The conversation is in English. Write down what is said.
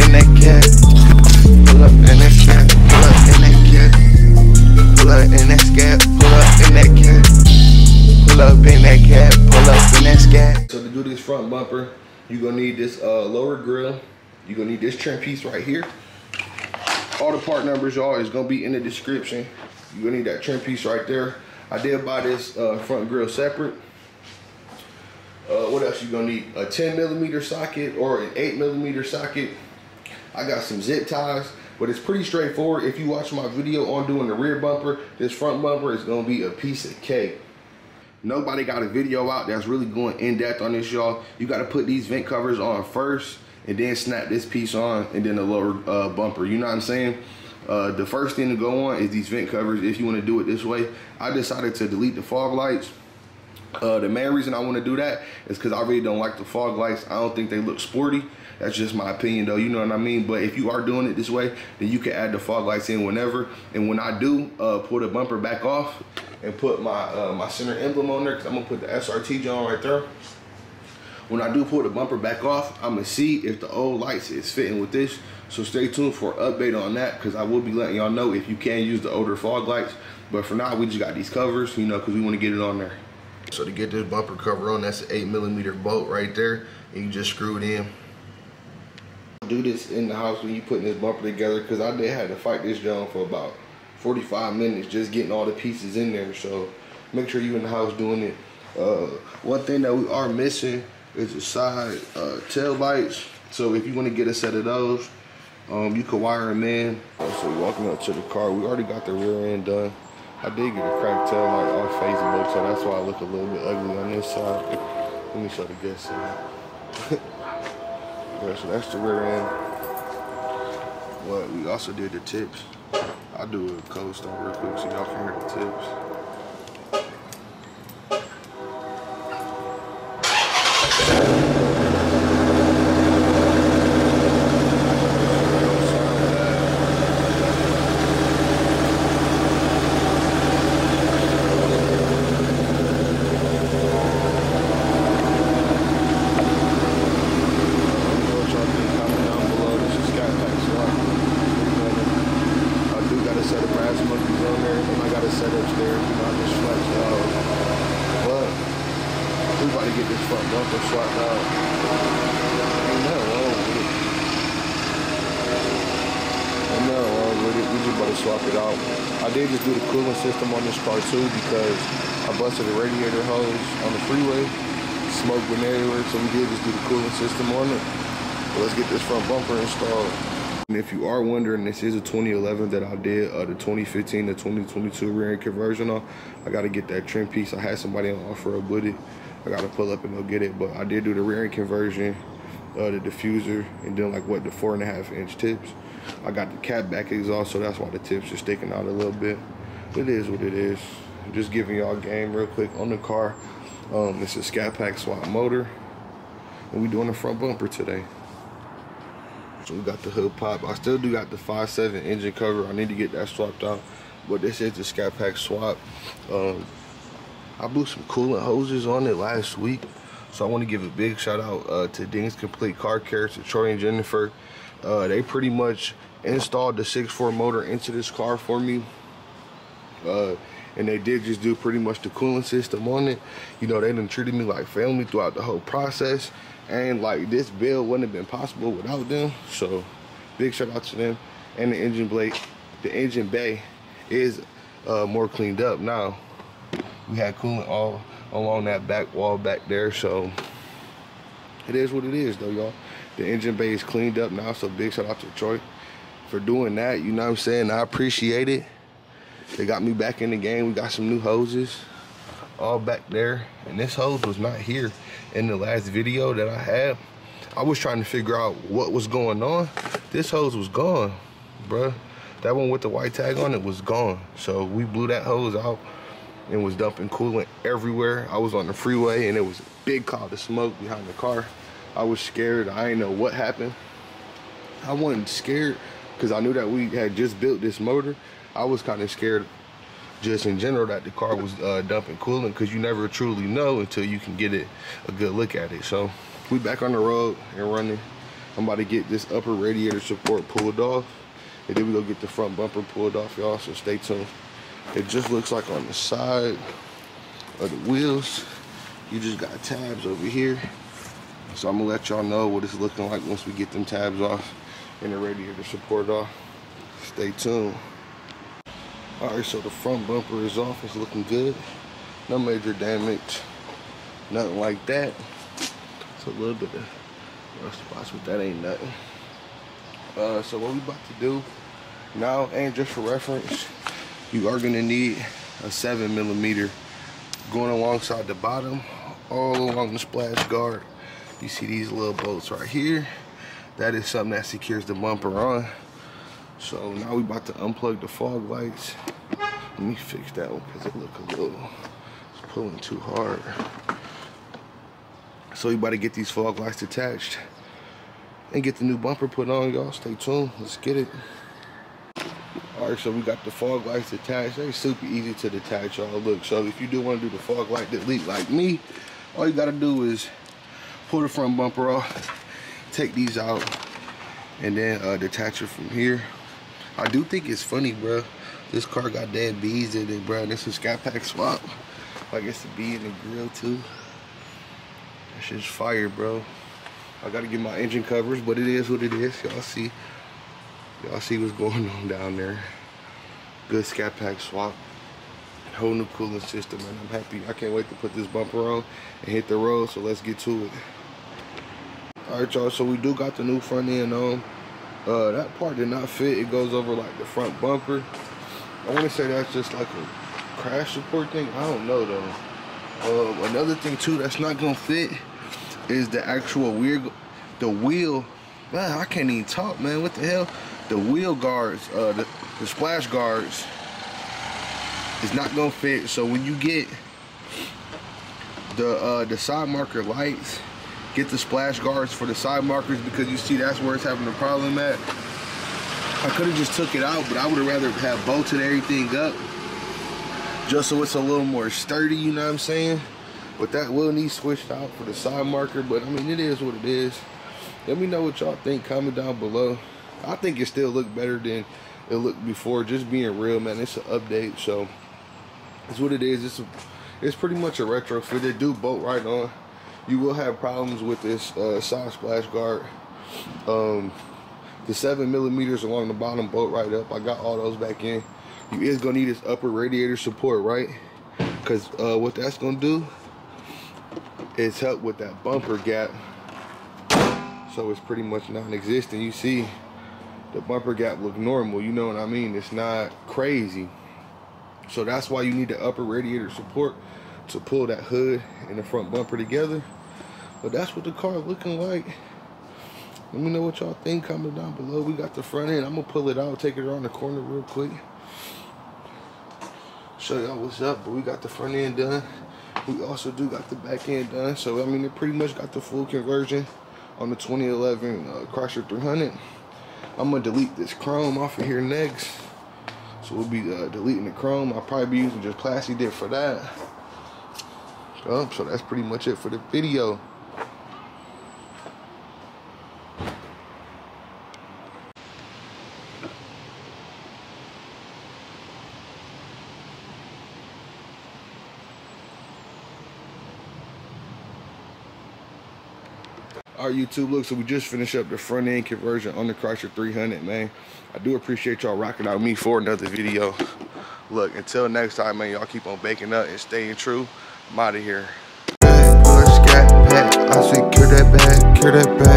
in that cat. Pull up in that scat. Pull up in that cat. Pull up in that scat. Pull up in that cat. Pull up in that cat. Pull up in that scat. So to do this front bumper, you're gonna need this lower grill. You're gonna need this trim piece right here. All the part numbers, y'all, is gonna be in the description. You're gonna need that trim piece right there. I did buy this front grill separate. What else you gonna need? A 10mm socket or an 8mm socket. I got some zip ties, but it's pretty straightforward. If you watch my video on doing the rear bumper, this front bumper is gonna be a piece of cake. Nobody got a video out that's really going in depth on this, y'all. You gotta put these vent covers on first and then snap this piece on and then the lower bumper, you know what I'm saying? The first thing to go on is these vent covers if you wanna do it this way. I decided to delete the fog lights. The main reason I want to do that is because I really don't like the fog lights. I don't think they look sporty. That's just my opinion though, you know what I mean? But if you are doing it this way, then you can add the fog lights in whenever. And when I do pull the bumper back off and put my my center emblem on there, because I'm going to put the SRT on right there. When I do pull the bumper back off, I'm going to see if the old lights is fitting with this. So stay tuned for an update on that, because I will be letting y'all know if you can use the older fog lights. But for now, we just got these covers, you know, because we want to get it on there. So to get this bumper cover on, that's an 8mm bolt right there, and you just screw it in. Do this in the house when you putting this bumper together, because I did have to fight this joint for about 45 minutes just getting all the pieces in there. So make sure you in the house doing it. One thing that we are missing is the side tail lights. So if you want to get a set of those, you can wire them in. So we're walking up to the car. We already got the rear end done. I did get a cracked tail light off Facebook, so that's why I look a little bit ugly on this side. Let me show the guest side. Yeah, so that's the rear end. But we also did the tips. I'll do a cold start real quick so y'all can hear the tips. Get this front bumper swapped out. Ain't nothing wrong with it. Ain't nothing wrong with it. We just about to swap it out. I did just do the cooling system on this car too, because I busted a radiator hose on the freeway. Smoke went everywhere, so we did just do the cooling system on it. But let's get this front bumper installed. And if you are wondering, this is a 2011 that I did the 2015 to 2022 rear end conversion on. I got to get that trim piece. I had somebody on offer up with it. I gotta pull up and go get it, but I did do the rear end conversion, the diffuser, and then like what, the 4.5-inch tips. I got the cat back exhaust, so that's why the tips are sticking out a little bit. It is what it is. I'm just giving y'all game real quick on the car. It's a Scat Pack swap motor, and we doing the front bumper today. So we got the hood pop. I still do got the 5.7 engine cover. I need to get that swapped out, but this is the Scat Pack swap. I blew some coolant hoses on it last week, so I want to give a big shout out to Ding's Complete Car Care, to Troy and Jennifer. They pretty much installed the 6.4 motor into this car for me, and they did just do pretty much the cooling system on it. You know, they done treated me like family throughout the whole process, and like this build wouldn't have been possible without them. So big shout out to them. And the engine blade, the engine bay is more cleaned up now. We had coolant all along that back wall back there, so it is what it is though, y'all. The engine bay is cleaned up now, so big shout out to Troy for doing that, you know what I'm saying? I appreciate it. They got me back in the game. We got some new hoses all back there, and this hose was not here in the last video that I had. I was trying to figure out what was going on. This hose was gone, bruh. That one with the white tag on it was gone, so we blew that hose out and was dumping coolant everywhere. I was on the freeway and it was a big cloud of smoke behind the car. I was scared. I didn't know what happened. I wasn't scared because I knew that we had just built this motor. I was kind of scared just in general that the car was dumping coolant, because you never truly know until you can get it a good look at it. So we back on the road and running. I'm about to get this upper radiator support pulled off, and then we gonna get the front bumper pulled off, y'all, so stay tuned. It just looks like on the side of the wheels, you just got tabs over here. So I'm gonna let y'all know what it's looking like once we get them tabs off and the radiator support off. Stay tuned. All right, so the front bumper is off. It's looking good. No major damage, nothing like that. It's a little bit of rust spots, but that ain't nothing. So what we about to do now, and just for reference, you are gonna need a 7mm going alongside the bottom, all along the splash guard. You see these little bolts right here. That is something that secures the bumper on. So now we about to unplug the fog lights. Let me fix that one because it look a little, it's pulling too hard. So we about to get these fog lights attached and get the new bumper put on, y'all. Stay tuned, let's get it. All right, so we got the fog lights attached. They're super easy to detach, y'all. Look, so if you do want to do the fog light delete like me, all you gotta do is pull the front bumper off, take these out, and then detach it from here. I do think it's funny, bro. This car got dead bees in it, bro. This is scat pack swap. I guess the bee in the grill too. That shit's fire, bro. I gotta get my engine covers, but it is what it is. Y'all see what's going on down there. Good scat pack swap. Whole new cooling system, and I'm happy. I can't wait to put this bumper on and hit the road, so let's get to it. All right, y'all, so we do got the new front end on. That part did not fit. It goes over like the front bumper. I want to say that's just like a crash support thing. I don't know though. Another thing too that's not gonna fit is the actual wheel. Man, I can't even talk, man. What the hell? The wheel guards, the splash guards, is not gonna fit. So when you get the side marker lights, get the splash guards for the side markers, because you see that's where it's having a problem at. I could have just took it out, but I would have rather have bolted everything up just so it's a little more sturdy, you know what I'm saying? But that will need switched out for the side marker, but I mean, it is what it is. Let me know what y'all think, comment down below. I think it still looked better than it looked before, just being real, man. It's an update, so it's what it is. It's pretty much a retrofit. They do bolt right on. You will have problems with this side splash guard. The 7mm along the bottom bolt right up. I got all those back in. You is gonna need this upper radiator support, right? Because what that's gonna do is help with that bumper gap. So it's pretty much non-existent. You see the bumper gap look normal, you know what I mean? It's not crazy. So that's why you need the upper radiator support to pull that hood and the front bumper together. But that's what the car looking like. Let me know what y'all think, comment down below. We got the front end. I'm gonna pull it out, take it around the corner real quick, show y'all what's up. But we got the front end done. We also do got the back end done. So I mean, it pretty much got the full conversion on the 2011 Chrysler 300. I'm gonna delete this chrome off of here next. So we'll be deleting the chrome. I'll probably be using just plastic dip for that. So that's pretty much it for the video. All right, YouTube, look, so we just finished up the front end conversion on the Chrysler 300, man. I do appreciate y'all rocking out with me for another video. Look, until next time, man, y'all keep on baking up and staying true. I'm out of here. I secure that bag,